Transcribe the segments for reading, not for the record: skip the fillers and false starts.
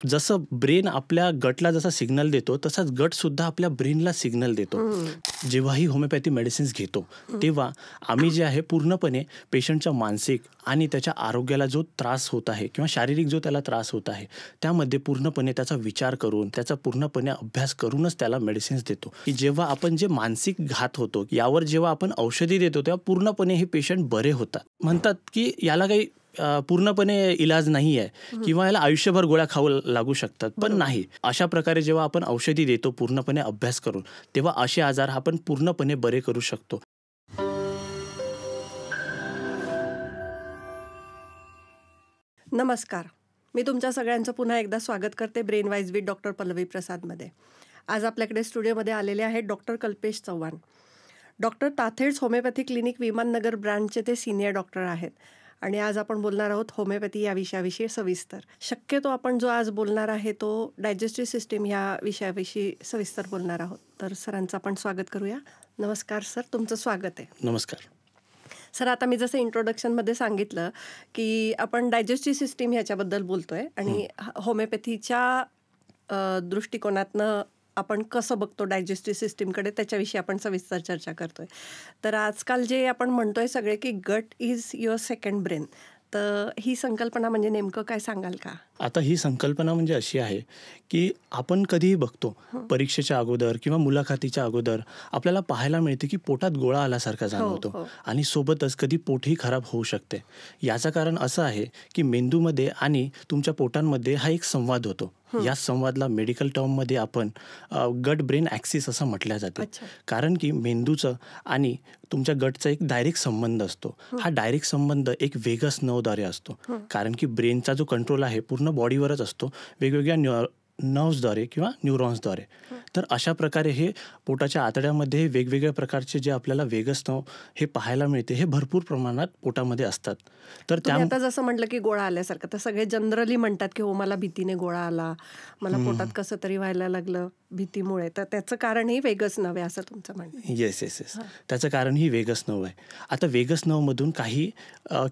जसं ब्रेन आपल्या गटला जसा सिग्नल देतो तसाच गट सुद्धा आपल्या ब्रेनला सिग्नल देतो. जेव्हाही होमिओपॅथी मेडिसिन्स घेतो तेव्हा आम्ही जे आहे पूर्णपणे पेशंटच्या मानसिक आणि त्याच्या आरोग्याला जो त्रास होत आहे किंवा शारीरिक जो त्याला त्रास होत आहे त्यामध्ये पूर्णपणे त्याचा विचार करून त्याचा पूर्णपणे अभ्यास करूनच त्याला मेडिसिन्स देतो. की जेव्हा आपण जे मानसिक घात होतो यावर जेव्हा आपण औषधी देतो तेव्हा पूर्णपणे हे पेशंट बरे होतात. म्हणतात की याला काही पूर्णपणे इलाज नाही आहे किंवा याला आयुष्यभर गोळ्या खाऊ लागू शकतात, पण नाही. अशा प्रकारे जेव्हा आपण औषधी देतो पूर्णपणे अभ्यास करून तेव्हा असे आजार आपण पूर्णपणे बरे करू शकतो. नमस्कार, मी तुमच्या सगळ्यांचं पुन्हा एकदा स्वागत करते brain wise with doctor Pallavi प्रसादमध्ये. आज आपल्याकडे स्टुडिओमध्ये आलेले आहेत doctor Kalpesh Chavan. Doctor Tathed's homeopathy clinic Vimannagar ब्रँचचे ते सिनियर डॉक्टर आहेत आणि आज आपण बोलणार आहोत होमिओपॅथी या विषयाविषयी सविस्तर. शक्यतो आपण जो आज बोलणार आहे तो डायजेस्टिव्ह सिस्टीम या विषयाविषयी सविस्तर बोलणार आहोत. तर सरांचं आपण स्वागत करूया. नमस्कार सर, तुमचं स्वागत आहे. नमस्कार सर. आता मी जसं इंट्रोडक्शनमध्ये सांगितलं की आपण डायजेस्टिव्ह सिस्टीम ह्याच्याबद्दल बोलतोय आणि होमिओपॅथीच्या दृष्टिकोनातनं आपण कसं बघतो डायजेस्टिव्ह सिस्टीमकडे त्याच्याविषयी आपण सविस्तर चर्चा करतोय. तर आजकाल जे आपण म्हणतोय सगळे की गट इज युअर सेकंड ब्रेन, तर ही संकल्पना म्हणजे नेमकं काय सांगाल का? आता ही संकल्पना म्हणजे अशी आहे की आपण कधीही बघतो परीक्षेच्या अगोदर किंवा मुलाखतीच्या अगोदर आपल्याला पाहायला मिळते की पोटात गोळा आल्यासारखा जाणवतो आणि सोबतच कधी पोटही खराब होऊ शकते. याचं कारण असं आहे की मेंदूमध्ये आणि तुमच्या पोटांमध्ये हा एक संवाद होतो. या संवादला मेडिकल टर्ममध्ये आपण गट ब्रेन ॲक्सिस असं म्हटलं जातं. कारण की मेंदूचं आणि तुमच्या गटचा एक डायरेक्ट संबंध असतो. हा डायरेक्ट संबंध एक वेगस नर्वद्वारे असतो. कारण की ब्रेनचा जो कंट्रोल आहे पूर्ण बॉडीवरच असतो, वेगवेगळ्या नर्व्सद्वारे किंवा न्यूरॉन्सद्वारे. तर अशा प्रकारे हे पोटाच्या आतड्यामध्ये वेगवेगळ्या प्रकारचे जे आपल्याला वेगस नर्व हे पाहायला मिळते हे भरपूर प्रमाणात पोटामध्ये असतात. तर त्या आता जसं म्हटलं की गोळा आल्यासारखं, तर सगळे जनरली म्हणतात की हो मला भीतीने गोळा आला, मला पोटात कसं तरी व्हायला लागलं भीतीमुळे, तर त्याचं कारण ही वेगस नव्हे असं तुमचं म्हणणं? येस. त्याचं कारण ही वेगस नर्व आहे. आता वेगस नर्वमधून काही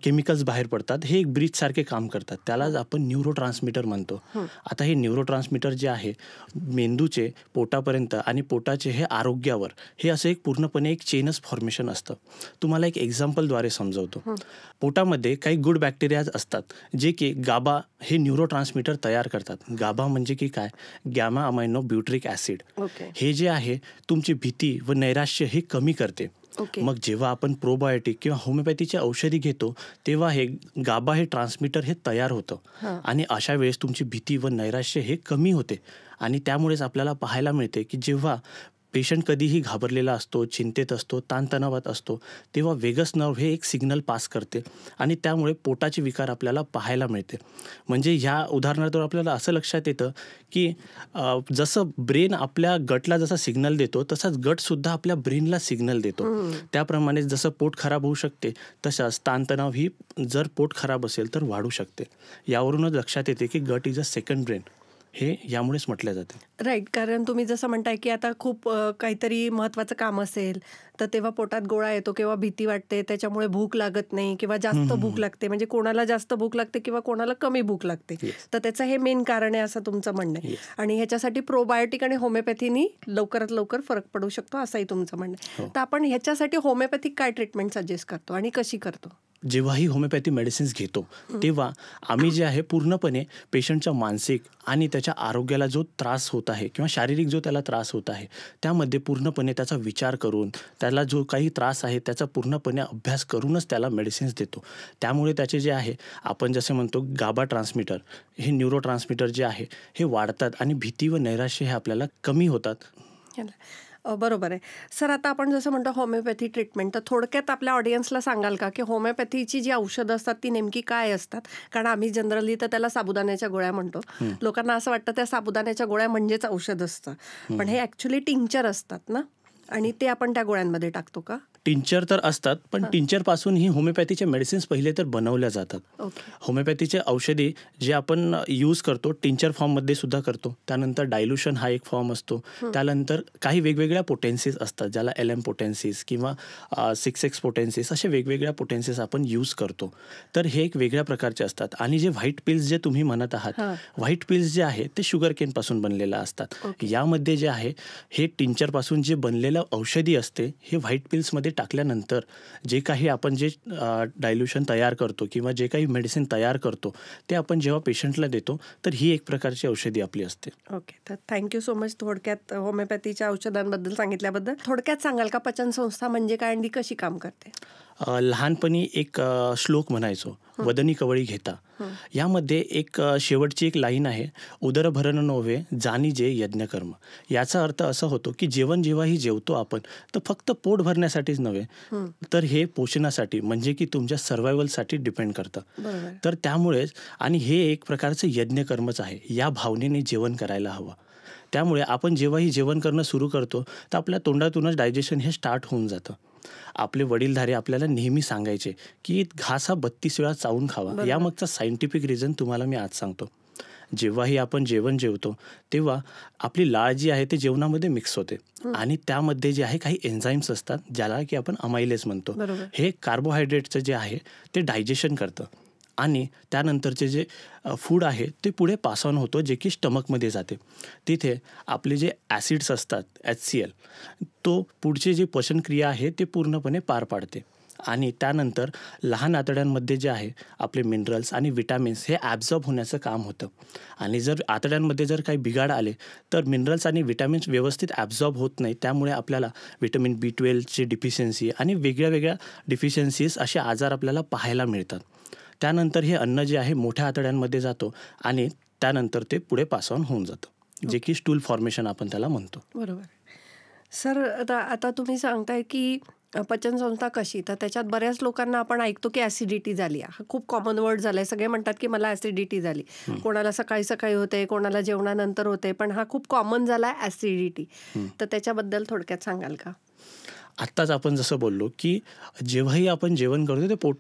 केमिकल्स बाहेर पडतात, हे एक ब्रिज सारखे काम करतात. त्यालाच आपण न्यूरो ट्रान्समीटर म्हणतो. आता हे न्यूरो ट्रान्समीटर जे आहे मेंदूचे पोटापर्यंत आणि पोटाचे हे आरोग्यावर हे असं एक पूर्णपणे एक चेनच फॉर्मेशन असतं. तुम्हाला एक एक्झाम्पलद्वारे समजवतो. पोटामध्ये काही गुड बॅक्टेरियाज असतात जे की गाबा हे न्यूरो ट्रान्समीटर तयार करतात. गाबा म्हणजे की काय, गॅमा अमायनो ब्युट्रिक ॲसिड. हे जे आहे तुमची भीती व नैराश्य हे कमी करते. मग जेव्हा आपण प्रोबायोटिक किंवा होमिओपॅथीची औषधी घेतो तेव्हा हे गाबा हे ट्रान्समीटर हे तयार होतं आणि अशा वेळेस तुमची भीती व नैराश्य हे कमी होते. आणि त्यामुळेच आपल्याला पाहायला मिळते की जेव्हा पेशंट कधीही घाबरलेला असतो, चिंतेत असतो, ताणतणावात असतो तेव्हा वेगस नर्व हे एक सिग्नल पास करते आणि त्यामुळे पोटाचे विकार आपल्याला पाहायला मिळते. म्हणजे ह्या उदाहरणार्थ आपल्याला असं लक्षात येतं की जसं ब्रेन आपल्या गटला जसा सिग्नल देतो तसाच गटसुद्धा आपल्या ब्रेनला सिग्नल देतो. त्याप्रमाणे जसं पोट खराब होऊ शकते तसाच ताणतणाव ही जर पोट खराब असेल तर वाढू शकते. यावरूनच लक्षात येते की गट इज अ सेकंड ब्रेन, हे यामुळेच म्हटलं जाते. राईट. कारण तुम्ही जसं म्हणताय की आता खूप काहीतरी महत्त्वाचं काम असेल तर तेव्हा पोटात गोळा येतो किंवा भीती वाटते, त्याच्यामुळे भूक लागत नाही किंवा जास्त भूक लागते. म्हणजे कोणाला जास्त भूक लागते किंवा कोणाला कमी भूक लागते, तर त्याचं हे मेन कारण आहे असं तुमचं म्हणणं आहे. आणि ह्याच्यासाठी प्रोबायोटिक आणि होमिओपॅथीनी लवकरात लवकर फरक पडू शकतो असंही तुमचं म्हणणं आहे. तर आपण ह्याच्यासाठी होमिओपॅथिक काय ट्रीटमेंट सजेस्ट करतो आणि कशी करतो? जेव्हाही होमिओपॅथी मेडिसिन्स घेतो तेव्हा आम्ही जे आहे पूर्णपणे पेशंटच्या मानसिक आणि त्याच्या आरोग्याला जो त्रास होत आहे किंवा शारीरिक जो त्याला त्रास होत आहे त्यामध्ये पूर्णपणे त्याचा विचार करून त्याला जो काही त्रास आहे त्याचा पूर्णपणे अभ्यास करूनच त्याला मेडिसिन्स देतो. त्यामुळे त्याचे जे आहे आपण जसे म्हणतो गाबा ट्रान्समीटर हे न्यूरो ट्रान्समीटर जे आहे हे वाढतात आणि भीती व नैराश्य हे आपल्याला कमी होतात. बरोबर आहे सर. आता आपण जसं म्हणतो होमिओपॅथी ट्रीटमेंट, तर थोडक्यात आपल्या ऑडियन्सला सांगाल का की होमिओपॅथीची जी औषधं असतात ती नेमकी काय असतात? कारण आम्ही जनरली तर त्याला साबुदाण्याच्या गोळ्या म्हणतो. लोकांना असं वाटतं त्या साबुदाण्याच्या गोळ्या म्हणजेच औषध असतं, पण हे ॲक्च्युली टिंक्चर असतात ना, आणि ते आपण त्या गोळ्यांमध्ये टाकतो का? टिंचर तर असतात, पण टिंचरपासून ही होमिओपॅथीच्या मेडिसिन्स पहिले तर बनवल्या जातात. होमिओपॅथीचे औषधी जे आपण यूज करतो टिंचर फॉर्ममध्ये सुद्धा करतो. त्यानंतर डायल्युशन हा एक फॉर्म असतो. त्यानंतर काही वेगवेगळ्या पोटेन्सीज असतात, ज्याला LM पोटेन्सीज किंवा 6X पोटेन्सीज असे वेगवेगळ्या पोटेन्सीज आपण यूज करतो. तर हे एक वेगळ्या प्रकारचे असतात. आणि जे व्हाईट पिल्स जे तुम्ही म्हणत आहात, व्हाईट पिल्स जे आहे ते शुगर केन पासून बनलेलं असतात. यामध्ये जे आहे हे टिंचरपासून जे बनलेलं औषधी असते हे व्हाईट पिल्समध्ये टाकल्यानंतर जे काही आपण जे डायल्युशन तयार करतो किंवा जे काही मेडिसिन तयार करतो ते आपण जेव्हा पेशंटला देतो तर ही एक प्रकारची औषधी आपली असते. ओके, तर थँक्यू सो मच थोडक्यात होमिओपॅथीच्या औषधांबद्दल सांगितल्याबद्दल. थोडक्यात सांगाल का पचनसंस्था म्हणजे काय आणि कशी काम करते? लहानपणी एक श्लोक म्हणायचो, वदनी कवळी घेता. यामध्ये एक शेवटची एक लाईन आहे, उदरभरण नोव्हे जानी जे यज्ञकर्म. याचा अर्थ असा होतो की जेवण जेव्हाही जेवतो आपण तर फक्त पोट भरण्यासाठीच नव्हे तर हे पोषणासाठी म्हणजे की तुमच्या सर्व्हायवलसाठी डिपेंड करतं. तर त्यामुळेच आणि हे एक प्रकारचं यज्ञकर्मच आहे, या भावनेने जेवण करायला हवं. त्यामुळे आपण जेव्हाही जेवण करणं सुरू करतो तर आपल्या तोंडातूनच डायजेशन हे स्टार्ट होऊन जातं. आपले वडीलधारे आपल्याला नेहमी सांगायचे की घास हा 32 वेळा चावून खावा. यामागचा सायंटिफिक रिझन तुम्हाला मी आज सांगतो. जेव्हाही आपण जेवण जेवतो तेव्हा आपली लाळ जी आहे ते जेवणामध्ये मिक्स होते आणि त्यामध्ये जे आहे काही एन्झाईम्स असतात ज्याला की आपण अमायलेज म्हणतो. हे कार्बोहायड्रेटचं जे आहे ते डायजेशन करतं आणि त्यानंतरचे जे फूड आहे ते पुढे पास ऑन होतो, जे की स्टमकमध्ये जाते. तिथे आपले जे ॲसिड्स असतात HCl तो पुढचे जे पचनक्रिया आहे ते पूर्णपणे पार पाडते आणि त्यानंतर लहान आतड्यांमध्ये जे आहे आपले मिनरल्स आणि विटॅमिन्स हे ॲब्झॉर्ब होण्याचं काम होतं. आणि जर आतड्यांमध्ये जर काही बिघाड आले तर मिनरल्स आणि विटॅमिन्स व्यवस्थित ॲब्झॉर्ब होत नाही. त्यामुळे आपल्याला व्हिटॅमिन B12ची डिफिशियन्सी आणि वेगळ्या वेगळ्या डिफिशियन्सीज असे आजार आपल्याला पाहायला मिळतात. त्यानंतर हे अन्न जे आहे मोठ्या आतड्यांमध्ये जातो आणि त्यानंतर ते पुढे पास ऑन होऊन जातं, जे की स्टूल फॉर्मेशन आपण त्याला म्हणतो. बरोबर. सर, आता तुम्ही सांगताय की पचनसंस्था कशी, तर त्याच्यात बऱ्याच लोकांना आपण ऐकतो की ॲसिडिटी झाली. हा खूप कॉमन वर्ड झालाय. सगळे म्हणतात की मला ॲसिडिटी झाली. कोणाला सकाळी सकाळी होते, कोणाला जेवणानंतर होते, पण हा खूप कॉमन झालाय ॲसिडिटी. तर त्याच्याबद्दल थोडक्यात सांगाल का? आत्ताच आपण जसं बोललो की जेव्हाही आपण जेवण करतो ते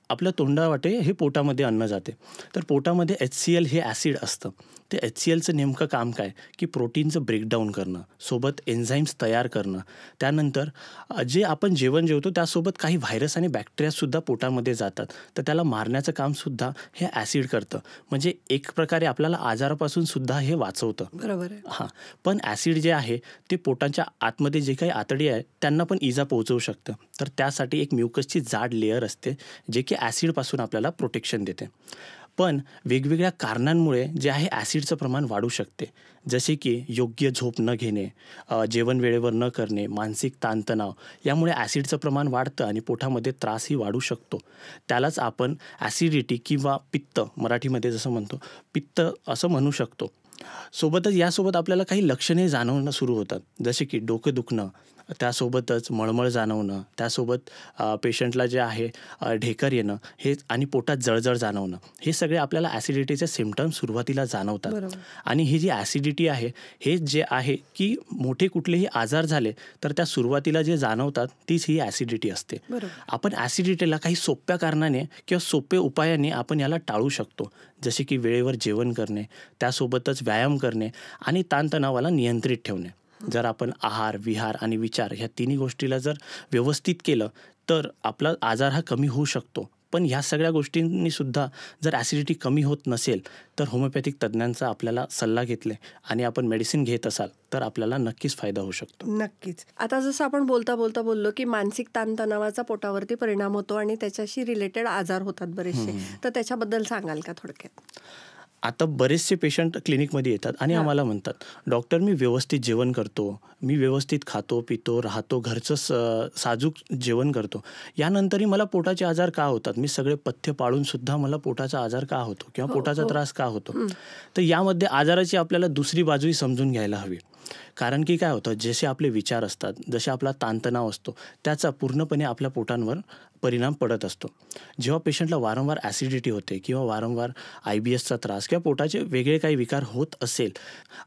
आपल्या तोंडावाटे हे पोटामध्ये अन्न जाते. तर पोटामध्ये HCl हे ॲसिड असतं. ते HClचं नेमकं काम काय की प्रोटीनचं ब्रेकडाऊन करणं, सोबत एन्झाईम्स तयार करणं. त्यानंतर जे आपण जेवण जेवतो त्यासोबत काही व्हायरस आणि बॅक्टेरियासुद्धा पोटामध्ये जातात, तर त्याला मारण्याचं कामसुद्धा हे ॲसिड करतं. म्हणजे एक प्रकारे आपल्याला आजारापासून सुद्धा हे वाचवतं. बरोबर आहे. हां, पण ॲसिड जे आहे ते पोटाच्या आतमध्ये जे काही आतडी आहे त्यांना पण इजा पोहोचवू शकतं. तर त्यासाठी एक म्युकसची जाड लेअर असते जे की ॲसिडपासून आपल्याला प्रोटेक्शन देते. पण वेगवेगळ्या कारणांमुळे जे आहे ॲसिडचं प्रमाण वाढू शकते, जसे की योग्य झोप न घेणे, जेवण वेळेवर न करणे, मानसिक ताणतणाव. यामुळे ॲसिडचं प्रमाण वाढतं आणि पोटामध्ये त्रासही वाढू शकतो. त्यालाच आपण ॲसिडिटी किंवा पित्त मराठीमध्ये जसं म्हणतो पित्त असं म्हणू शकतो. सोबतच यासोबत आपल्याला काही लक्षणे जाणवणं सुरू होतात, जसे की डोकं दुखणं, त्यासोबतच मळमळ जाणवणं, त्यासोबत पेशंटला जे आहे ढेकर येणं हे आणि पोटात जळजळ जाणवणं. हे सगळे आपल्याला ॲसिडिटीचे सिम्पटम्स सुरुवातीला जाणवतात. आणि ही जी ॲसिडिटी आहे हे जे आहे की मोठे कुठलेही आजार झाले तर त्या सुरुवातीला जे जाणवतात तीच ही ॲसिडिटी असते. आपण ॲसिडिटीला काही सोप्या कारणाने किंवा सोपे उपायाने आपण याला टाळू शकतो, जसे की वेळेवर जेवण करणे, त्यासोबतच व्यायाम करणे आणि ताणतणावाला नियंत्रित ठेवणे. जर आपण आहार, विहार आणि विचार ह्या तिन्ही गोष्टीला जर व्यवस्थित केलं तर आपला आजार हा कमी होऊ शकतो. पण ह्या सगळ्या गोष्टींनी सुद्धा जर ॲसिडिटी कमी होत नसेल तर होमिओपॅथिक तज्ज्ञांचा आपल्याला सल्ला घेतले आणि आपण मेडिसिन घेत असाल तर आपल्याला नक्कीच फायदा होऊ शकतो. नक्कीच. आता जसं आपण बोलता बोललो की मानसिक ताणतणावाचा पोटावरती परिणाम होतो आणि त्याच्याशी रिलेटेड आजार होतात बरेचसे, तर त्याच्याबद्दल सांगाल का थोडक्यात? आता बरेचसे पेशंट क्लिनिकमध्ये येतात आणि आम्हाला म्हणतात, डॉक्टर मी व्यवस्थित जेवण करतो, मी व्यवस्थित खातो पितो राहतो, घरचं साजूक जेवण करतो, यानंतरही मला पोटाचे आजार का होतात, मी सगळे पथ्य पाळूनसुद्धा मला पोटाचा आजार का होतो किंवा पोटाचा त्रास का होतो. तर यामध्ये आजाराची आपल्याला दुसरी बाजूही समजून घ्यायला हवी. कारण की काय होतं, जसे आपले विचार असतात, जसे आपला ताणतणाव असतो त्याचा पूर्णपणे आपल्या पोटांवर परिणाम पडत असतो. जेव्हा पेशंटला वारंवार ॲसिडिटी होते किंवा वारंवार IBSचा त्रास किंवा पोटाचे वेगळे काही विकार होत असेल,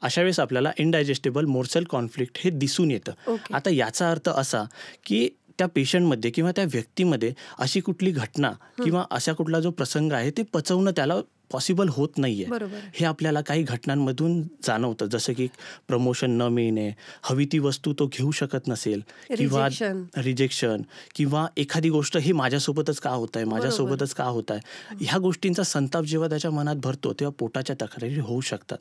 अशा वेळेस आपल्याला इनडायजेस्टेबल मोर्सल कॉन्फ्लिक्ट हे दिसून येतं. आता याचा अर्थ असा की त्या पेशंटमध्ये किंवा त्या व्यक्तीमध्ये अशी कुठली घटना किंवा अशा कुठला जो प्रसंग आहे ते पचवणं त्याला पॉसिबल होत नाहीये. बरोबर. हे आपल्याला काही घटनांमधून जाणवतं, जसं की प्रमोशन न मिळणे, हवी ती वस्तू तो घेऊ शकत नसेल किंवा रिजेक्शन किंवा एखादी गोष्ट ही माझ्यासोबतच का होत आहे, माझ्यासोबतच का होत आहे, ह्या गोष्टींचा संताप जेव्हा त्याच्या मनात भरतो तेव्हा पोटाच्या तक्रारी होऊ शकतात.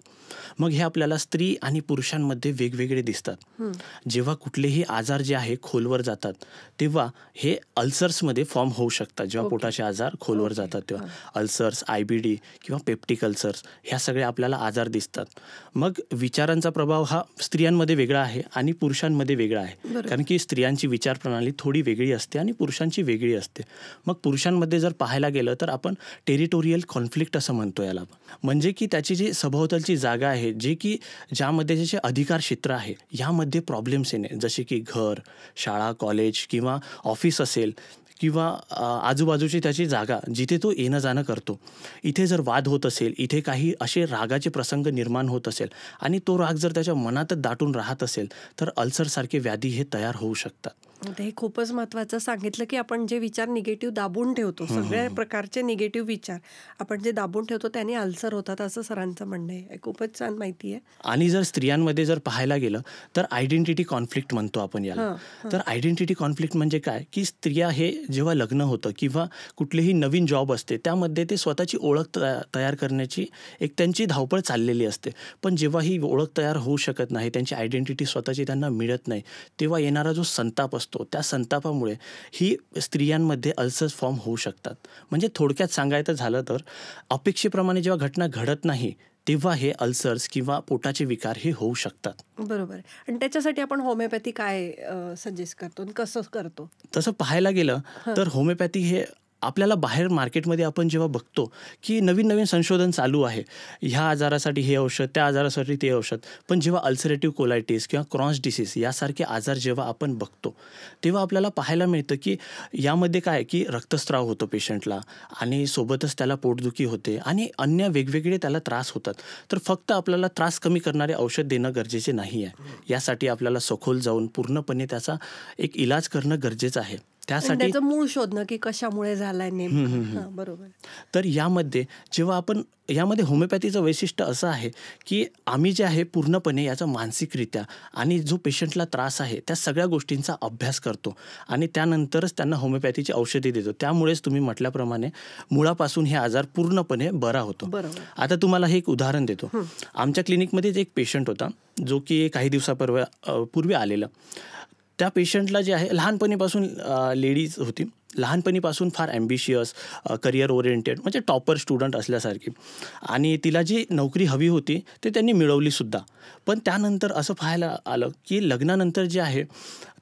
मग हे आपल्याला स्त्री आणि पुरुषांमध्ये वेगवेगळे दिसतात. जेव्हा कुठलेही आजार जे आहे खोलवर जातात तेव्हा हे अल्सर्समध्ये फॉर्म होऊ शकतात. जेव्हा पोटाचे आजार खोलवर जातात तेव्हा अल्सर्स, IBD किंवा पेप्टिक अल्सर्स ह्या सगळे आपल्याला आजार दिसतात. मग विचारांचा प्रभाव हा स्त्रियांमध्ये वेगळा आहे आणि पुरुषांमध्ये वेगळा आहे. कारण की स्त्रियांची विचार प्रणाली थोडी वेगळी असते आणि पुरुषांची वेगळी असते. मग पुरुषांमध्ये जर पाहायला गेलं तर आपण टेरिटोरियल कॉन्फ्लिक्ट असं म्हणतो याला. म्हणजे की त्याची जी सभोवतालची जागा आहे, जे की ज्यामध्ये ज्याचे अधिकार क्षेत्र आहे, यामध्ये प्रॉब्लेम्स येणे, जसे की घर, शाळा, कॉलेज किंवा ऑफिस असेल किंवा आजूबाजूची त्याची जागा जिथे तो येणं जाणं करतो, इथे जर वाद होत असेल, इथे काही असे रागाचे प्रसंग निर्माण होत असेल आणि तो राग जर त्याच्या मनातच दाटून राहत असेल तर अल्सरसारखे व्याधी हे तयार होऊ शकतात. हे खूपच महत्त्वाचं सांगितलं की आपण जे विचार निगेटिव्ह दाबून ठेवतो, सगळ्या प्रकारचे निगेटिव्ह विचार आपण जे दाबून ठेवतो त्याने अल्सर होतात असं सरांचं म्हणणं आहे. खूपच छान माहिती आहे. आणि जर स्त्रियांमध्ये जर पाहायला गेलं तर आयडेंटिटी कॉन्फ्लिक्ट म्हणतो आपण याला. तर आयडेंटिटी कॉन्फ्लिक्ट म्हणजे काय, की स्त्रिया हे जेव्हा लग्न होतं किंवा कुठलीही नवीन जॉब असते त्यामध्ये ते स्वतःची ओळख तयार करण्याची एक त्यांची धावपळ चाललेली असते. पण जेव्हा ही ओळख तयार होऊ शकत नाही, त्यांची आयडेंटिटी स्वतःची त्यांना मिळत नाही, तेव्हा येणारा जो संताप असतो त्या संतापामुळे ही स्त्रियांमध्ये अल्सर्स फॉर्म होऊ शकतात. म्हणजे थोडक्यात सांगायचं झालं तर अपेक्षेप्रमाणे जेव्हा घटना घडत नाही तेव्हा हे अल्सर्स किंवा पोटाचे विकार हे होऊ शकतात. बरोबर. आणि त्याच्यासाठी आपण होमिओपॅथी काय सजेस्ट करतो आणि कसं करतो? तसं पाहायला गेलं तर होमिओपॅथी हे आपल्याला बाहेर मार्केटमध्ये आपण जेव्हा बघतो की नवीन नवीन संशोधन चालू आहे, ह्या आजारासाठी हे औषध, त्या आजारासाठी ते औषध, पण जेव्हा अल्सरेटिव्ह कोलायटिस किंवा क्रॉन्स डिसीज यासारखे आजार जेव्हा आपण बघतो तेव्हा आपल्याला पाहायला मिळतं की यामध्ये काय की रक्तस्राव होतो पेशंटला आणि सोबतच त्याला पोटदुखी होते आणि अन्य वेगवेगळे त्याला त्रास होतात. तर फक्त आपल्याला त्रास कमी करणारे औषध देणं गरजेचे नाही आहे. यासाठी आपल्याला सखोल जाऊन पूर्णपणे त्याचा एक इलाज करणं गरजेचं आहे. त्यासाठी मूळ शोधणं की कशामुळे झालाय नेमकं. बरोबर. तर यामध्ये होमिओपॅथीचं वैशिष्ट्य असं आहे की आम्ही जे आहे पूर्णपणे याचा मानसिकरित्या आणि जो पेशंटला त्रास आहे त्या सगळ्या गोष्टींचा अभ्यास करतो आणि त्यानंतरच त्यांना होमिओपॅथीची औषधी देतो. त्यामुळेच तुम्ही म्हटल्याप्रमाणे मुळापासून हे आजार पूर्णपणे बरा होतो. आता तुम्हाला हे एक उदाहरण देतो. आमच्या क्लिनिकमध्येच एक पेशंट होता जो की काही दिवसापूर्वी आलेला. त्या पेशंटला जे आहे लहानपणीपासून लेडीज होती, लहानपणीपासून फार ॲम्बिशियस, करिअर ओरिएंटेड, म्हणजे टॉपर स्टुडंट असल्यासारखी, आणि तिला जी नोकरी हवी होती ते त्यांनी मिळवलीसुद्धा. पण त्यानंतर असं पाहायला आलं की लग्नानंतर जे आहे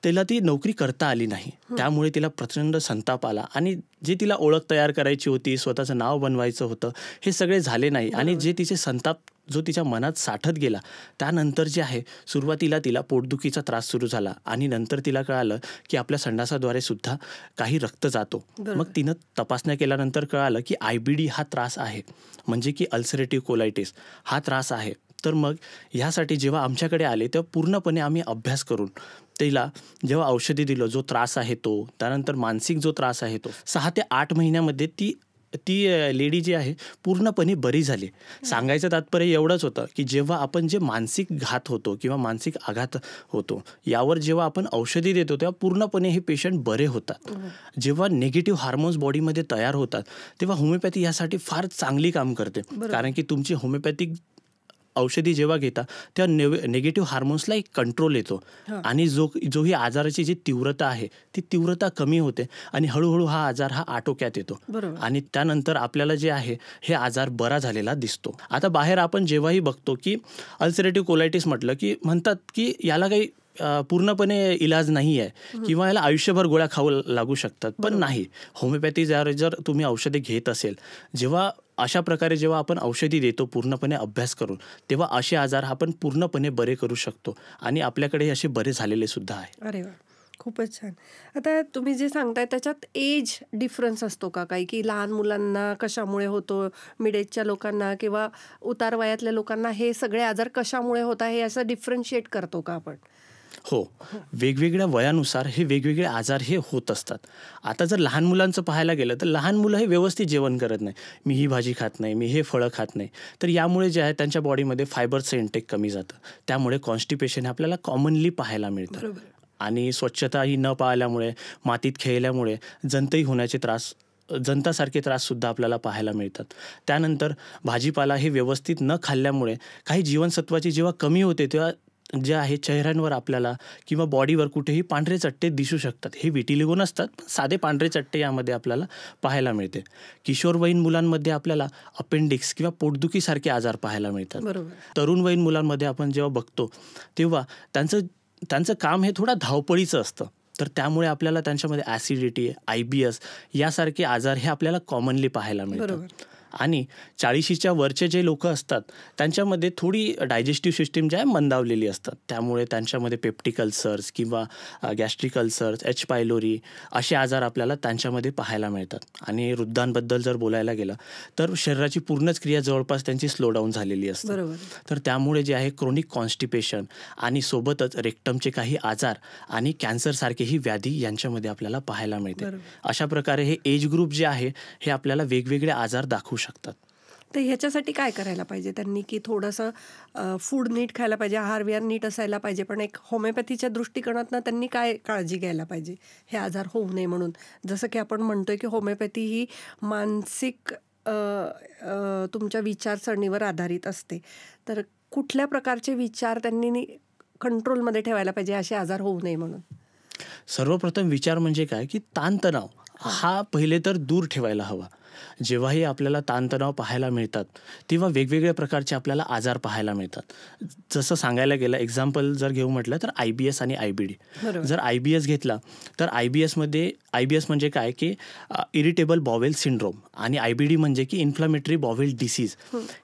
तिला ती नोकरी करता आली नाही. त्यामुळे तिला प्रचंड संताप आला आणि जे तिला ओळख तयार करायची होती, स्वतःचं नाव बनवायचं होतं, हे सगळे झाले नाही. आणि जे तिचे संताप जो तिच्या मनात साठत गेला त्यानंतर जे आहे सुरुवातीला तिला पोटदुखीचा त्रास सुरू झाला आणि नंतर तिला कळालं की आपल्या संडासाद्वारे सुद्धा काही रक्त जातो. मग तिनं तपासण्या केल्यानंतर कळालं की IBD हा त्रास आहे, म्हणजे की अल्सरेटिव्ह कोलायटिस हा त्रास आहे. तर मग ह्यासाठी जेव्हा आमच्याकडे आले तेव्हा पूर्णपणे आम्ही अभ्यास करून तिला जेव्हा औषधी दिलं, जो त्रास आहे तो, त्यानंतर मानसिक जो त्रास आहे तो, 6 ते 8 महिन्यामध्ये ती लेडी जी आहे पूर्णपणे बरी झाली. सांगायचं तात्पर्य एवढंच होतं की जेव्हा आपण जे मानसिक घात होतो किंवा मानसिक आघात होतो यावर जेव्हा आपण औषधी देतो तेव्हा पूर्णपणे हे पेशंट बरे होतात. जेव्हा निगेटिव्ह हार्मोन्स बॉडीमध्ये तयार होतात तेव्हा होमिओपॅथी यासाठी फार चांगली काम करते. कारण की तुमची होमिओपॅथिक औषधी जेव्हा घेता तेव्हा निगेटिव्ह हार्मोन्सला एक कंट्रोल येतो आणि जो ही आजाराची जी तीव्रता आहे ती तीव्रता कमी होते आणि हळूहळू हा आजार हा आटोक्यात येतो आणि त्यानंतर आपल्याला जे आहे हे आजार बरा झालेला दिसतो. आता बाहेर आपण जेव्हाही बघतो की अल्सरेटिव्ह कोलायटिस म्हटलं की म्हणतात की याला काही पूर्णपणे इलाज नाही आहे किंवा याला आयुष्यभर गोळ्या खाऊ लागू शकतात. पण नाही, होमिओपॅथी जर तुम्ही औषधे घेत असेल, जेव्हा अशा प्रकारे जेव्हा आपण औषधी देतो पूर्णपणे अभ्यास करून, तेव्हा असे आजार आपण पूर्णपणे बरे करू शकतो आणि आपल्याकडे असे बरे झालेले सुद्धा आहे. अरे वा, खूपच छान. आता तुम्ही जे सांगताय त्याच्यात एज डिफरन्स असतो का काही, की लहान मुलांना कशामुळे होतो, मिड एजच्या लोकांना किंवा उतार वयातल्या लोकांना हे सगळे आजार कशामुळे होत आहे हे असं डिफरन्शिएट करतो का आपण? हो, वेगवेगळ्या वयानुसार हे वेगवेगळे आजार हे होत असतात. आता जर लहान मुलांचं पाहायला गेलं तर लहान मुलं हे व्यवस्थित जेवण करत नाही. मी ही भाजी खात नाही, मी हे फळं खात नाही. तर यामुळे जे आहे त्यांच्या बॉडीमध्ये फायबरचं इंटेक कमी जातं. त्यामुळे कॉन्स्टिपेशन हे आपल्याला कॉमनली पाहायला मिळतं. आणि स्वच्छता ही न पाळल्यामुळे, मातीत खेळल्यामुळे जंतही होण्याचे त्रास, जंतासारखे त्राससुद्धा आपल्याला पाहायला मिळतात. त्यानंतर भाजीपाला हे व्यवस्थित न खाल्ल्यामुळे काही जीवनसत्वाची जेव्हा कमी होते तेव्हा जे आहे चेहऱ्यांवर आपल्याला किंवा बॉडीवर कुठेही पांढरे चट्टे दिसू शकतात. हे विटिलिगो नसतात, पण साधे पांढरे चट्टे यामध्ये आपल्याला पाहायला मिळते. किशोरवयीन मुलांमध्ये आपल्याला अपेंडिक्स किंवा पोटदुखीसारखे आजार पाहायला मिळतात. तरुणवयीन मुलांमध्ये आपण जेव्हा बघतो तेव्हा त्यांचं काम हे थोडं धावपळीचं असतं. तर त्यामुळे आपल्याला त्यांच्यामध्ये ॲसिडिटी, IBS यासारखे आजार हे आपल्याला कॉमनली पाहायला मिळतात. आणि 40च्या वरचे जे लोक असतात त्यांच्यामध्ये थोडी डायजेस्टिव्ह सिस्टीम जी आहे मंदावलेली असतात. त्यामुळे त्यांच्यामध्ये पेप्टिक अल्सर्स किंवा गॅस्ट्रिक अल्सर्स, H. पायलोरी असे आजार आपल्याला त्यांच्यामध्ये पाहायला मिळतात. आणि वृद्धांबद्दल जर बोलायला गेलं तर शरीराची पूर्णच क्रिया जवळपास त्यांची स्लो डाऊन झालेली असते. तर त्यामुळे जे आहे क्रोनिक कॉन्स्टिपेशन आणि सोबतच रेक्टमचे काही आजार आणि कॅन्सरसारखेही व्याधी यांच्यामध्ये आपल्याला पाहायला मिळते. अशा प्रकारे हे एज ग्रुप जे आहे हे आपल्याला वेगवेगळे आजार दाखवू शकतात. तर ह्याच्यासाठी काय करायला पाहिजे त्यांनी, की थोडंसं फूड नीट खायला पाहिजे, आहार विहार नीट असायला पाहिजे, पण एक होमिओपॅथीच्या दृष्टिकोनातनं त्यांनी काय काळजी घ्यायला पाहिजे हे आजार होऊ नये म्हणून? जसं की आपण म्हणतोय की होमिओपॅथी ही मानसिक तुमच्या विचारसरणीवर आधारित असते. तर कुठल्या प्रकारचे विचार त्यांनी कंट्रोलमध्ये ठेवायला पाहिजे असे आजार होऊ नये म्हणून? सर्वप्रथम विचार म्हणजे काय, की ताणतणाव हा पहिले तर दूर ठेवायला हवा. जेव्हाही आपल्याला ताणतणाव पाहायला मिळतात तेव्हा वेगवेगळ्या प्रकारचे आपल्याला आजार पाहायला मिळतात. जसं सांगायला गेलं, एक्झाम्पल जर घेऊ म्हटलं तर IBS आणि IBD. जर IBS घेतला तर IBS म्हणजे काय, की इरिटेबल बॉवेल सिंड्रोम, आणि IBD म्हणजे की इन्फ्लामेटरी बॉवेल डिसीज.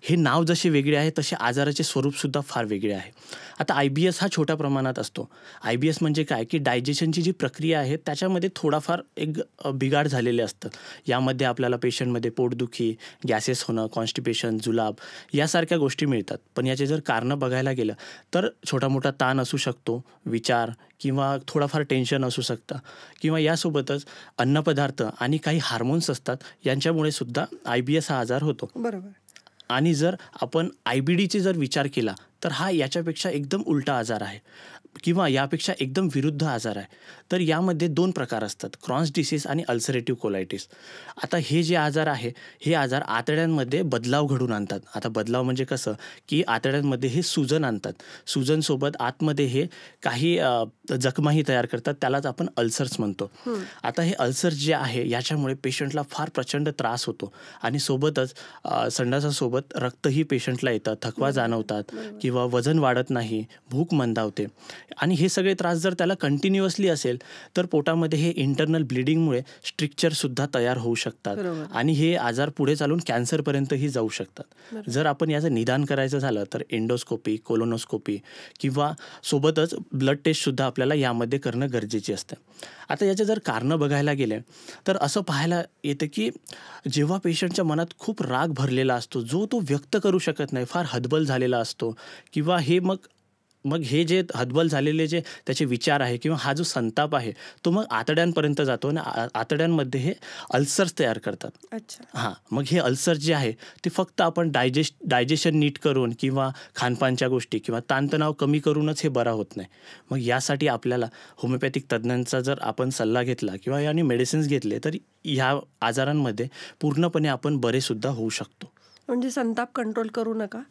हे नाव जसे वेगळे आहे तसे आजाराचे स्वरूपसुद्धा फार वेगळे आहे. आता IBS हा छोट्या प्रमाणात असतो. IBS म्हणजे काय, की डायजेशनची जी प्रक्रिया आहे त्याच्यामध्ये थोडाफार एक बिघाड झालेले असतात. यामध्ये आपल्याला पेशंटमध्ये पोटदुखी, गॅसेस होणं, कॉन्स्टिपेशन, जुलाब यासारख्या गोष्टी मिळतात. पण याचे जर कारणं बघायला गेलं तर छोटा मोठा ताण असू शकतो, विचार किंवा थोडाफार टेन्शन असू शकतं, किंवा यासोबतच अन्नपदार्थ आणि काही हार्मोन्स असतात यांच्यामुळे सुद्धा IBS हा आजार होतो. बरोबर. आणि जर आपण IBDचे जर विचार केला तर हा याच्यापेक्षा एकदम उलटा आजार आहे किंवा यापेक्षा एकदम विरुद्ध आजार आहे. तर यामध्ये 2 प्रकार असतात, क्रॉन्स डिसीज आणि अल्सरेटिव्ह कोलायटिस. आता हे जे आजार आहे हे आजार आतड्यांमध्ये बदलाव घडून आणतात. आता बदलाव म्हणजे कसं, की आतड्यांमध्ये हे सुजन आणतात. सुजनसोबत आतमध्ये हे काही जखमाही तयार करतात, त्यालाच आपण अल्सर्स म्हणतो. आता हे अल्सर्स जे आहे याच्यामुळे पेशंटला फार प्रचंड त्रास होतो आणि सोबतच संडासासोबत रक्तही पेशंटला येतं, थकवा जाणवतात किंवा वजन वाढत नाही, भूक मंदावते. आणि हे सगळे त्रास जर त्याला कंटिन्युअसली असेल तर पोटामध्ये हे इंटरनल ब्लिडिंगमुळे स्ट्रिक्चरसुद्धा तयार होऊ शकतात आणि हे आजार पुढे चालून कॅन्सरपर्यंतही जाऊ शकतात. जर आपण याचं निदान करायचं झालं तर एंडोस्कोपी, कोलोनोस्कोपी किंवा सोबतच ब्लड टेस्टसुद्धा आपल्याला यामध्ये करणं गरजेचे असते. आता याचे जर कारणं बघायला गेले तर असं पाहायला येतं की जेव्हा पेशंटच्या मनात खूप राग भरलेला असतो, जो तो व्यक्त करू शकत नाही, फार हतबल झालेला असतो, किंवा हे मग हे जे हतबल झालेले जे त्याचे विचार आहे किंवा हा जो संताप आहे तो मग आतड्यांपर्यंत जातो आणि आतड्यांमध्ये हे अल्सर्स तयार करतात. हां, मग हे अल्सर्स जे आहे ते फक्त आपण डायजेशन नीट करून किंवा खानपानच्या गोष्टी किंवा ताणतणाव कमी करूनच हे बरा होत नाही. मग यासाठी आपल्याला होमिओपॅथिक तज्ज्ञांचा जर आपण सल्ला घेतला किंवा याने मेडिसिन्स घेतले तर ह्या आजारांमध्ये पूर्णपणे आपण बरेसुद्धा होऊ शकतो. म्हणजे संताप कंट्रोल करू नका,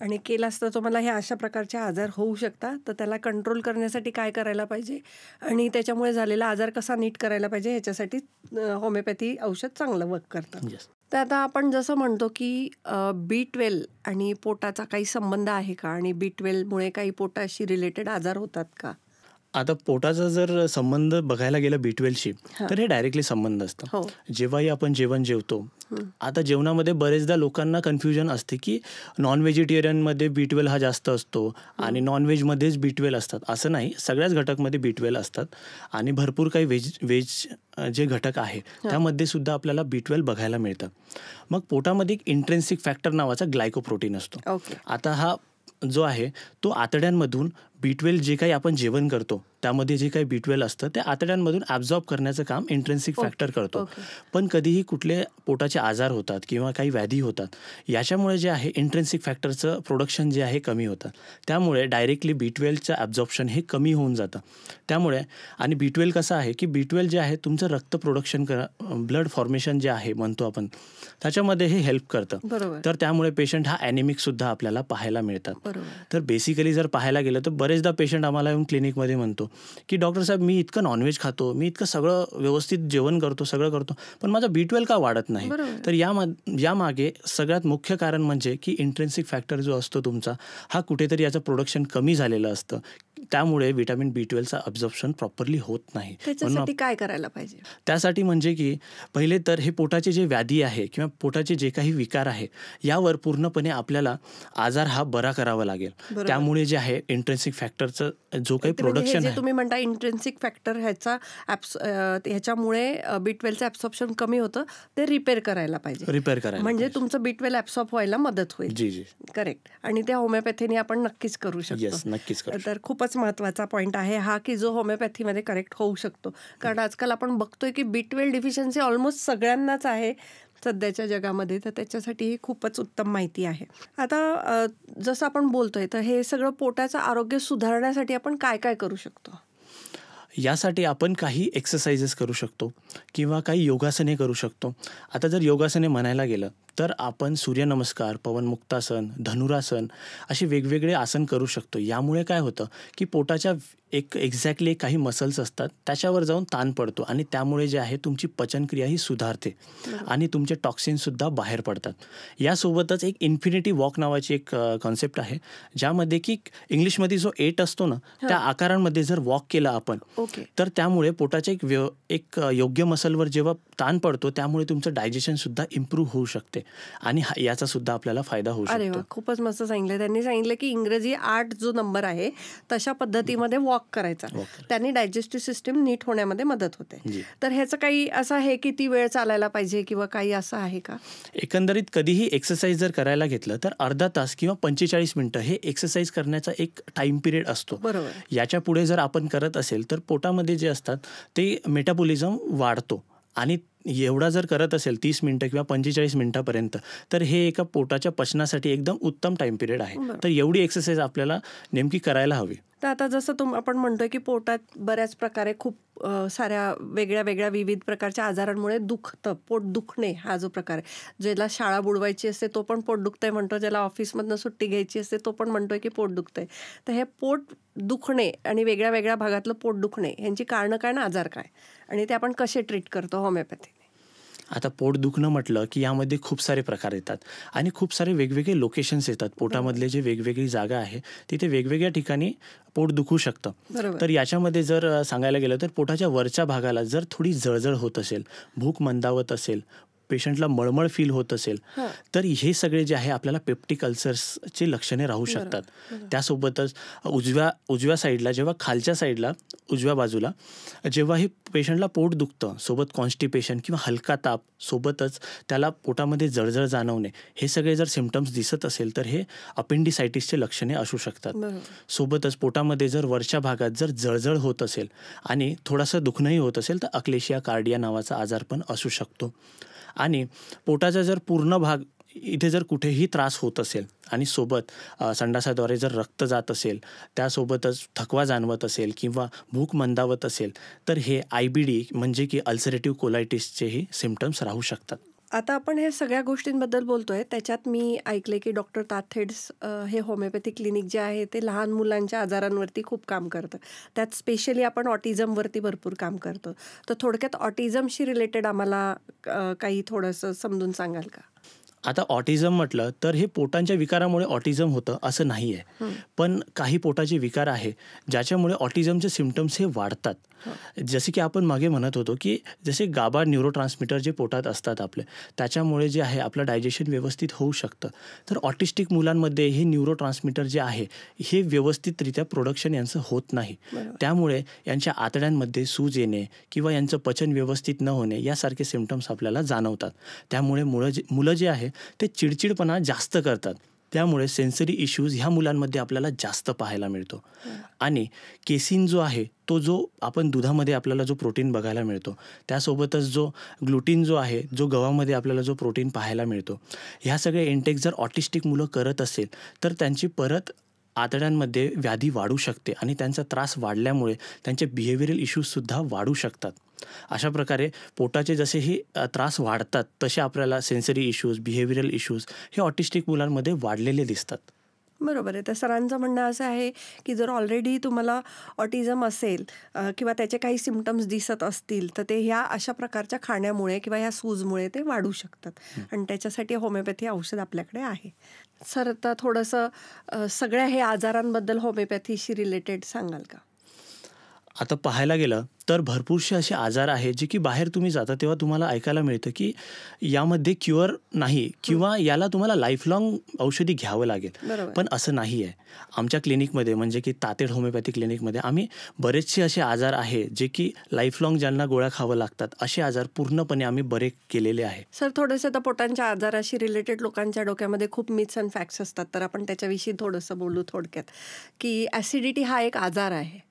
आणि केला असता तुम्हाला हे अशा प्रकारचे आजार होऊ शकतात, तर त्याला कंट्रोल करण्यासाठी काय करायला पाहिजे आणि त्याच्यामुळे झालेला आजार कसा नीट करायला पाहिजे ह्याच्यासाठी होमिओपॅथी औषध चांगलं वर्क करतं. तर आता आपण जसं म्हणतो की B12 आणि पोटाचा काही संबंध आहे का, आणि B12मुळे काही पोटाशी रिलेटेड आजार होतात का? आता पोटाचा जर संबंध बघायला गेला B12शी तर हे डायरेक्टली संबंध असतं. जेव्हाही आपण जेवण जेवतो, आता जेवणामध्ये बरेचदा लोकांना कन्फ्युजन असते की नॉन व्हेजिटेरियनमध्ये B12 हा जास्त असतो आणि नॉनव्हेजमध्येच B12 असतात. असं नाही, सगळ्याच घटकमध्ये B12 असतात आणि भरपूर काही व्हेज जे घटक आहे त्यामध्ये सुद्धा आपल्याला B12 बघायला मिळतं. मग पोटामध्ये एक इंट्रेन्सिक फॅक्टर नावाचा ग्लायकोप्रोटीन असतो. आता हा जो आहे तो आतड्यांमधून B12 जे काही आपण जेवण करतो त्यामध्ये जे काही B12 असतं ते आतड्यांमधून ॲब्झॉर्ब करण्याचं काम इंट्रिन्सिक फॅक्टर करतो. पण कधीही कुठले पोटाचे आजार होतात किंवा काही व्याधी होतात, याच्यामुळे जे आहे इंट्रिन्सिक फॅक्टरचं प्रोडक्शन जे आहे कमी होतं. त्यामुळे डायरेक्टली B12चं ॲब्झॉर्प्शन हे कमी होऊन जातं. त्यामुळे आणि B12 कसं आहे की B12 जे आहे तुमचं रक्त प्रोडक्शन ब्लड फॉर्मेशन जे आहे म्हणतो आपण, त्याच्यामध्ये हे हेल्प करतं. तर त्यामुळे पेशंट हा ॲनेमिकसुद्धा आपल्याला पाहायला मिळतात. तर बेसिकली जर पाहायला गेलं तर बरेचदा पेशंट आम्हाला येऊन क्लिनिकमध्ये म्हणतो की डॉक्टर साहेब, मी इतकं नॉनव्हेज खातो, मी इतकं सगळं व्यवस्थित जेवण करतो, सगळं करतो, पण माझा B12 का वाढत नाही? तर यामागे सगळ्यात मुख्य कारण म्हणजे की इंट्रिन्सिक फॅक्टर जो असतो तुमचा, हा कुठेतरी याचं प्रोडक्शन कमी झालेलं असतं. त्यामुळे व्हिटॅमिन B12चा अब्झॉर्प्शन प्रॉपरली होत नाही. त्याच्यासाठी काय करायला पाहिजे? त्यासाठी म्हणजे की पहिले तर हे पोटाचे जे व्याधी आहे किंवा पोटाचे जे काही विकार आहे, यावर पूर्णपणे आपल्याला आजार हा बरा करावा लागेल. त्यामुळे जे आहे इंट्रिन्सिक फॅक्टरचं जो काही प्रोडक्शन आहे, तुम्ही म्हणता इंट्रिन्सिक फॅक्टर ह्याच्यामुळे B12चं ॲब्सॉर्प्शन कमी होतं, ते रिपेअर करायला पाहिजे. म्हणजे तुमचं B12 ॲब्सॉर्ब व्हायला मदत होईल. जी करेक्ट. आणि ते होमिओपॅथीने आपण नक्कीच करू शकतो. नक्कीच. तर खूपच महत्त्वाचा पॉईंट आहे हा, की जो होमिओपॅथीमध्ये करेक्ट होऊ शकतो. कारण आजकाल आपण बघतोय की B12 डिफिशियन्सी ऑलमोस्ट सगळ्यांनाच आहे सध्याच्या जगामध्ये. तर त्याच्यासाठी ही खूपच उत्तम माहिती आहे. आता जसं आपण बोलतोय, तर हे सगळं पोटाचं आरोग्य सुधारण्यासाठी आपण काय काय करू शकतो? यासाठी आपण काही एक्सरसाइजेस करू शकतो किंवा काही योगासने करू शकतो. आता जर योगासने म्हणायला गेलं तर आपण सूर्यनमस्कार, पवनमुक्तासन, धनुरासन असे वेगवेगळे आसन करू शकतो. यामुळे काय होतं की पोटाच्या एक्झॅक्टली काही मसल्स असतात त्याच्यावर जाऊन ताण पडतो आणि त्यामुळे जे आहे तुमची पचनक्रिया ही सुधारते आणि तुमचे टॉक्सिन्ससुद्धा बाहेर पडतात. यासोबतच एक इन्फिनिटी वॉक नावाची एक कॉन्सेप्ट आहे, ज्यामध्ये की इंग्लिशमध्ये जो 8 असतो ना, त्या आकारांमध्ये जर वॉक केला आपण, तर त्यामुळे पोटाच्या एक योग्य मसलवर जेव्हा ताण पडतो त्यामुळे तुमचं डायजेशनसुद्धा इम्प्रूव्ह होऊ शकते आणि याचा सुद्धा आपल्याला फायदा होऊ शकतो. अरे वा, खूपच मस्त सांगितलं. त्यांनी सांगितलं की इंग्रजी 8 जो नंबर आहे तशा पद्धतीमध्ये वॉक करायचा, त्यांनी डायजेस्टिव्ह सिस्टीम नीट होण्यामध्ये मदत होते. तर ह्याचं काही असं आहे की ती वेळ चालायला पाहिजे किंवा काही असं आहे का? एकंदरीत कधीही एक्सरसाइज जर करायला घेतलं तर अर्धा तास किंवा 45 मिनिटं हे एक्सरसाइज करण्याचा एक टाइम पिरियड असतो. याच्या पुढे जर आपण करत असेल तर पोटामध्ये जे असतात ते मेटाबॉलिझम वाढतो आणि एवढा जर करत असेल 30 मिनिटं किंवा 45 मिनिटापर्यंत, तर हे एका पोटाच्या पचनासाठी एकदम उत्तम टाइम पिरियड आहे. तर एवढी एक्सरसाइज आपल्याला नेमकी करायला हवी. तर आता जसं आपण म्हणतोय की पोटात बऱ्याच प्रकारे खूप साऱ्या वेगळ्या विविध प्रकारच्या आजारांमुळे दुखतं, पोट दुखणे हा जो प्रकार आहे, ज्याला शाळा बुडवायची असते तो पण पोट दुखतंय म्हणतो, ज्याला ऑफिसमधनं सुट्टी घ्यायची असते तो पण म्हणतोय की पोट दुखतंय. तर हे पोट दुखणे आणि वेगळ्या भागातलं पोट दुखणे यांची कारणं काय ना आजार काय, आणि ते आपण कसे ट्रीट करतो होमिओपॅथी? आता पोट दुखणं म्हटलं की यामध्ये खूप सारे प्रकार येतात आणि खूप सारे वेगवेगळे लोकेशन्स येतात. पोटामधले जे वेगवेगळी जागा आहे तिथे वेगवेगळ्या ठिकाणी पोट दुखू शकतं. तर याच्यामध्ये जर सांगायला गेलं तर पोटाच्या वरच्या भागाला जर थोडी जळजळ होत असेल, भूक मंदावत असेल, पेशंटला मळमळ फील होत असेल, तर हे सगळे जे आहे आपल्याला पेप्टिक अल्सर्सचे लक्षणे राहू शकतात. त्यासोबतच उजव्या साईडला, जेव्हा खालच्या साईडला उजव्या बाजूला जेव्हा हे पेशंटला पोट दुखतं, सोबत कॉन्स्टिपेशन किंवा हलका ताप, सोबतच त्याला पोटामध्ये जळजळ जाणवणे, हे सगळे जर सिम्पटम्स दिसत असेल तर हे अपेंडिसायटिसचे लक्षणे असू शकतात. सोबतच पोटामध्ये जर वरच्या भागात जर जळजळ होत असेल आणि थोडासा दुखणंही होत असेल तर अक्लेशिया कार्डिया नावाचा आजार पण असू शकतो. आणि पोटाचा जर पूर्ण भाग इथे जर कुठेही त्रास होत असेल आणि सोबत संडासाद्वारे जर रक्त जात असेल, त्यासोबतच थकवा जाणवत असेल किंवा भूक मंदावत असेल, तर हे IBD म्हणजे की अल्सरेटिव्ह कोलायटिसचेही सिम्पटम्स राहू शकतात. आता आपण हे सगळ्या गोष्टींबद्दल बोलतोय, त्याच्यात मी ऐकले की डॉक्टर ताथेड्स हे होमिओपॅथी क्लिनिक जे आहे ते लहान मुलांच्या आजारांवरती खूप काम करतं. त्यात स्पेशली आपण ऑटिझमवरती भरपूर काम करतो. तर थोडक्यात ऑटिझमशी रिलेटेड आम्हाला काही थोडंसं समजून सांगाल का? आता ऑटिझम म्हटलं तर हे पोटांच्या विकारामुळे ऑटिझम होतं असं नाही आहे, पण काही पोटाचे विकार आहे ज्याच्यामुळे ऑटिझमचे सिम्पटम्स हे वाढतात. जसे की आपण मागे म्हणत होतो की जसे गाबा न्यूरोट्रान्समीटर जे पोटात असतात आपले, त्याच्यामुळे जे आहे आपलं डायजेशन व्यवस्थित होऊ शकतं. तर ऑटिस्टिक मुलांमध्ये हे न्यूरोट्रान्समीटर जे आहे हे व्यवस्थितरित्या प्रोडक्शन यांचं होत नाही. त्यामुळे यांच्या आतड्यांमध्ये सूज येणे किंवा यांचं पचन व्यवस्थित न होणे यासारखे सिम्पटम्स आपल्याला जाणवतात. त्यामुळे मुलं जे आहे ते चिडचिडपणा जास्त करतात. त्यामुळे सेन्सरी इश्यूज ह्या मुलांमध्ये आपल्याला जास्त पाहायला मिळतो. आणि केसिन जो आहे तो जो आपण दुधामध्ये आपल्याला जो प्रोटीन बघायला मिळतो, त्यासोबतच जो ग्लुटीन जो आहे, जो गव्हामध्ये आपल्याला जो प्रोटीन पाहायला मिळतो, ह्या सगळे इंटेक जर ऑटिस्टिक मुलं करत असेल तर त्यांची परत आतड्यांमध्ये व्याधी वाढू शकते आणि त्यांचा त्रास वाढल्यामुळे त्यांचे बिहेवियरल इश्यूजसुद्धा वाढू शकतात. अशा प्रकारे पोटाचे जसेही त्रास वाढतात तसे आपल्याला सेन्सरी इश्यूज, बिहेवियरल इश्यूज हे ऑटिस्टिक मुलांमध्ये वाढलेले दिसतात. बरोबर आहे. तर सरांचं म्हणणं असं आहे की जर ऑलरेडी तुम्हाला ऑटिझम असेल किंवा त्याचे काही सिम्पटम्स दिसत असतील तर ते ह्या अशा प्रकारच्या खाण्यामुळे किंवा ह्या सूजमुळे ते वाढू शकतात आणि त्याच्यासाठी होमिओपॅथी औषध आपल्याकडे आहे. सर आता थोडंसं सगळ्या हे आजारांबद्दल होमिओपॅथीशी रिलेटेड सांगाल का? आता पाहायला गेलं तर भरपूरसे असे आजार आहे जे की बाहेर तुम्ही जाता तेव्हा तुम्हाला ऐकायला मिळतं की यामध्ये क्युअर नाही किंवा याला तुम्हाला लाईफलॉंग औषधी घ्यावं लागेल. बरोबर. पण असं नाही आहे. आमच्या क्लिनिकमध्ये म्हणजे की तातेड होमिओपॅथी क्लिनिकमध्ये आम्ही बरेचसे असे आजार आहे जे की लाईफलॉंग ज्यांना गोळ्या खावं लागतात असे आजार पूर्णपणे आम्ही बरे केलेले आहे. सर थोडंसं आता पोटांच्या आजाराशी रिलेटेड लोकांच्या डोक्यामध्ये खूप मिथ्स अँड फॅक्ट्स असतात, तर आपण त्याच्याविषयी थोडंसं बोलू थोडक्यात की ॲसिडिटी हा एक आजार आहे.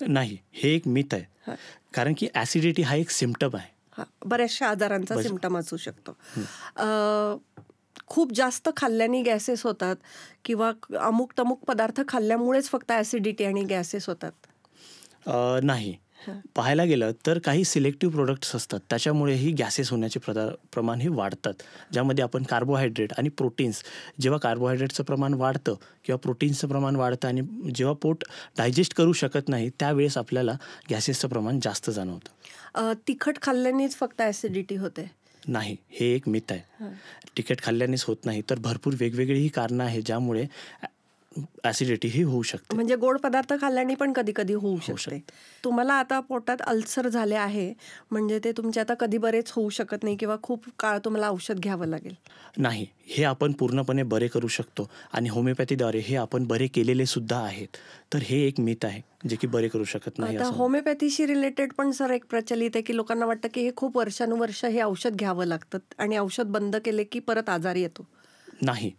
नाही, हे एक मिथ आहे. कारण की ॲसिडिटी हा एक सिम्पटम आहे. बऱ्याचशा आजारांचा सिम्पटम असू शकतो. खूप जास्त खाल्ल्याने गॅसेस होतात किंवा अमुक तमुक पदार्थ खाल्ल्यामुळेच फक्त ॲसिडिटी आणि गॅसेस होतात? नाही, पाहायला गेलं तर काही सिलेक्टिव्ह प्रोडक्ट्स असतात त्याच्यामुळेही गॅसेस होण्याचे प्रमाण हे वाढतात. ज्यामध्ये आपण कार्बोहायड्रेट आणि प्रोटीन्स, जेव्हा कार्बोहायड्रेटचं प्रमाण वाढतं किंवा प्रोटीन्सचं प्रमाण वाढतं आणि जेव्हा पोट डायजेस्ट करू शकत नाही त्यावेळेस आपल्याला गॅसेसचं प्रमाण जास्त जाणवतं. तिखट खाल्ल्यानेच फक्त ॲसिडिटी होते? नाही, हे एक मिथ आहे. तिखट खाल्ल्यानेच होत नाही तर भरपूर वेगवेगळीही कारणं आहेत ज्यामुळे ॲसिडिटी ही होऊ शकते. म्हणजे गोड पदार्थ खाल्ल्याने पण कधी कधी होऊ शकते. तुम्हाला आता पोटात अल्सर झाले आहे म्हणजे ते तुमचे आता कधी बरेच होऊ शकत नाही किंवा खूप काळ तुम्हाला औषध घ्यावं लागेल? नाही, हे आपण पूर्णपणे बरे करू शकतो आणि होमिओपॅथीद्वारे हे आपण बरे केलेले सुद्धा आहेत. तर हे एक मिथ आहे जे की बरे करू शकत नाही. आता होमिओपॅथीशी रिलेटेड पण सर एक प्रचलित आहे की लोकांना वाटतं की हे खूप वर्षानुवर्ष हे औषध घ्यावं लागतं आणि औषध बंद केले की परत आजार येतो. नाही,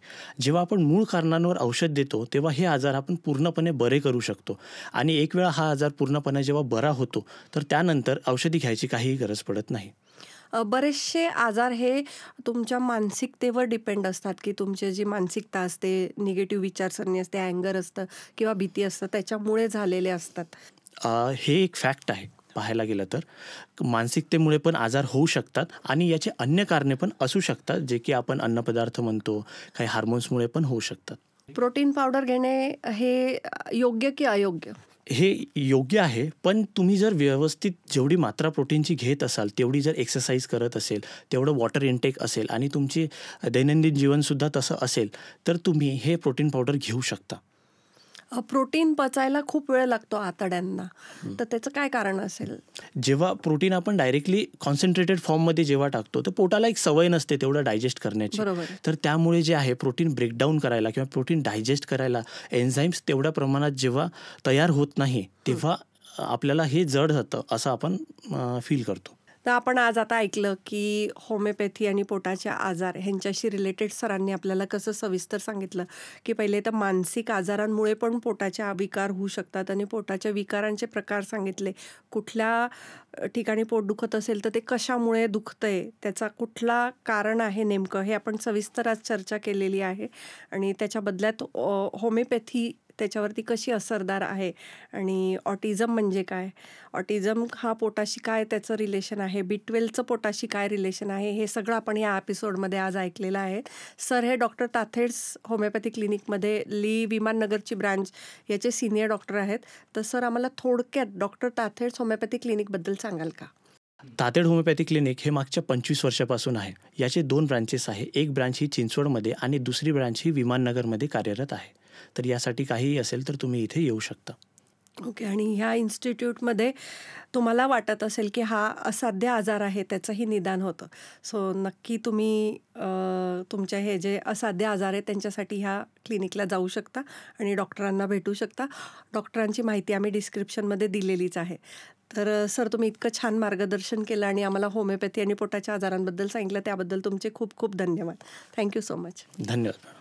जेव्हा आपण मूळ कारणांवर औषध देतो तेव्हा हे आजार आपण पूर्णपणे बरे करू शकतो आणि एक वेळा हा आजार पूर्णपणे जेव्हा बरा होतो तर त्यानंतर औषधी घ्यायची काहीही गरज पडत नाही. बरेचसे आजार हे तुमच्या मानसिकतेवर डिपेंड असतात की तुमची जी मानसिकता असते, निगेटिव्ह विचारसरणी असते, अँगर असतं किंवा भीती असतं त्याच्यामुळे झालेले असतात. हे एक फॅक्ट आहे. पाहायला गेलं तर मानसिकतेमुळे पण आजार होऊ शकतात आणि याचे अन्य कारणे पण असू शकतात जे की आपण अन्नपदार्थ म्हणतो, काही हार्मोन्समुळे पण होऊ शकतात. प्रोटीन पावडर घेणे हे योग्य की अयोग्य? हे योग्य आहे, पण तुम्ही जर व्यवस्थित जेवढी मात्रा प्रोटीनची घेत असाल तेवढी जर एक्सरसाइज करत असेल, तेवढं वॉटर इंटेक असेल आणि तुमची दैनंदिन जीवनसुद्धा तसं असेल तर तुम्ही हे प्रोटीन पावडर घेऊ शकता. प्रोटीन पचायला खूप वेळ लागतो आतड्यांना, तर त्याचं काय कारण असेल? जेव्हा प्रोटीन आपण डायरेक्टली कॉन्सन्ट्रेटेड फॉर्ममध्ये जेव्हा टाकतो तर पोटाला एक सवय नसते तेवढं डायजेस्ट करण्याची. बरोबर. तर त्यामुळे जे आहे प्रोटीन ब्रेकडाऊन करायला किंवा प्रोटीन डायजेस्ट करायला एन्झाईम्स तेवढ्या प्रमाणात जेव्हा तयार होत नाही तेव्हा आपल्याला हे जड जातं असं आपण फील करतो. तर आपण आज आता ऐकलं की होमिओपॅथी आणि पोटाचे आजार ह्यांच्याशी रिलेटेड सरांनी आपल्याला कसं सविस्तर सांगितलं की पहिले तर मानसिक आजारांमुळे पण पोटाचे विकार होऊ शकतात आणि पोटाच्या विकारांचे प्रकार सांगितले. कुठल्या ठिकाणी पोट दुखत असेल तर ते कशामुळे दुखतंय, त्याचा कुठला कारण आहे नेमकं, हे आपण सविस्तर आज चर्चा केलेली आहे आणि त्याच्या बदल्यात होमिओपॅथी त्याच्यावरती कशी असरदार आहे आणि ऑटिझम म्हणजे काय, ऑटिझम हा पोटाशी काय त्याचं रिलेशन आहे, B12चं पोटाशी काय रिलेशन आहे, हे सगळं आपण या एपिसोडमध्ये आज ऐकलेलं आहे. सर हे डॉक्टर ताथेड्स होमिओपॅथी क्लिनिकमध्ये ली विमाननगरची ब्रांच याचे सिनियर डॉक्टर आहेत. तर सर आम्हाला थोडक्यात डॉक्टर ताथेड्स होमिओपॅथी क्लिनिकबद्दल सांगाल का? तातेड होमिओपॅथी क्लिनिक हे मागच्या 25 वर्षापासून आहे. याचे 2 ब्रांचेस आहे. एक ब्रांच ही चिंचवडमध्ये आणि दुसरी ब्रांच ही विमाननगरमध्ये कार्यरत आहे. तर यासाठी काहीही असेल तर तुम्ही इथे येऊ शकता. ओके. आणि ह्या इन्स्टिट्यूटमध्ये तुम्हाला वाटत असेल की हा असाध्य आजार आहे त्याचंही निदान होतं, सो नक्की तुम्ही तुमच्या हे जे असाध्य आजार आहेत त्यांच्यासाठी ह्या क्लिनिकला जाऊ शकता आणि डॉक्टरांना भेटू शकता. डॉक्टरांची माहिती आम्ही डिस्क्रिप्शनमध्ये दिलेलीच आहे. तर सर तुम्ही इतकं छान मार्गदर्शन केलं आणि आम्हाला होमिओपॅथी आणि पोटाच्या आजारांबद्दल सांगितलं त्याबद्दल तुमचे खूप खूप धन्यवाद. Thank you so much. धन्यवाद.